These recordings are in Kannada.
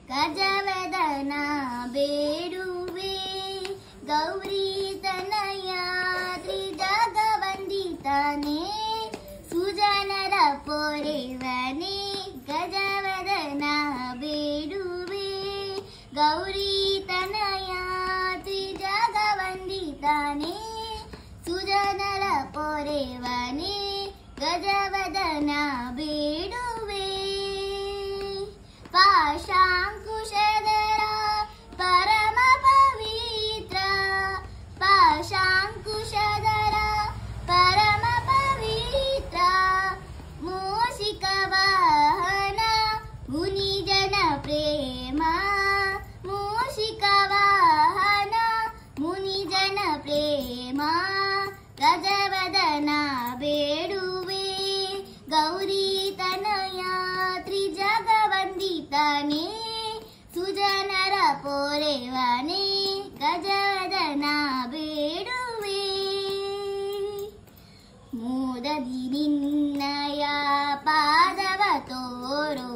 ಗಜವದನ ಬೇಡುವೆ ಗೌರಿ ತನಯ ತ್ರಿಜಗವಂದಿತನೇ ಸುಜನರ ಪೊರೆವನೇ ಗಜವದನ ಬೇಡುವೆ ಗೌರಿ ತನಯ ತ್ರಿಜಗವಂದಿತನೇ ಸುಜನರ ಪೊರೆವನೇ ಗಜವದನ ಬೇಡುವೆ ಪಾಶಾಂಕುಶಧರ ಪರಮ ಪವಿತ್ರ ಪಾಶಾಂಕುಶಧರ ಪರಮ ಪವಿತ್ರ ಮೂಷಿಕ ವಾಹನ ಮುನಿಜನ ಪ್ರೇಮ ಮೂಷಿಕ ವಾಹನ ಮುನಿಜನ ಪ್ರೇಮ ಗಜವದನ ಬೇಡುವೆ ಗೌರಿ ತನಯ ತ್ರಿಜಗವಂದಿತನೇ ಸುಜನರ ಪೊರೆವನೇ ಗಜವದನ ಬೇಡುವೆ ಮೋದದಿ ನಿನ್ನಯ ಪಾದವ ತೋರೋ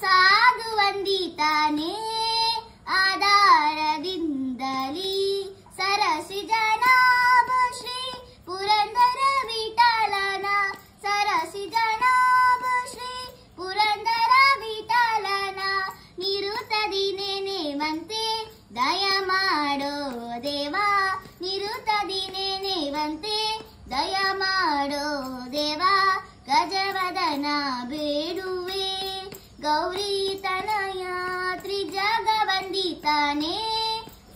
ಸಾಧು ವಂದಿತನೇ ಆಧಾರದಿಂದಲಿ ಸರಸಿ ಜನಾಭ ಶ್ರೀ ಪುರಂದರ ವಿಠಲನ ಸರಸಿ ಜನಾಭ ಶ್ರೀ ಪುರಂದರ ವಿಠಲನ ನಿರುತದಿ ನೆನೆವಂತೆ ದಯ ಮಾಡೋ ದೇವಾ ನಿರುತದಿ ನೆನೆವಂತೆ ದಯ ಮಾಡೋ ದೇವಾ ಗಜವದನ ಬೇಡುವೆ ಗೌರಿ ತನಯ ತ್ರಿಜಗವಂದಿತನೇ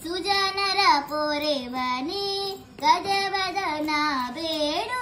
ಸುಜನರ ಪೊರೆವನೇ ಗಜವದನ ಬೇಡು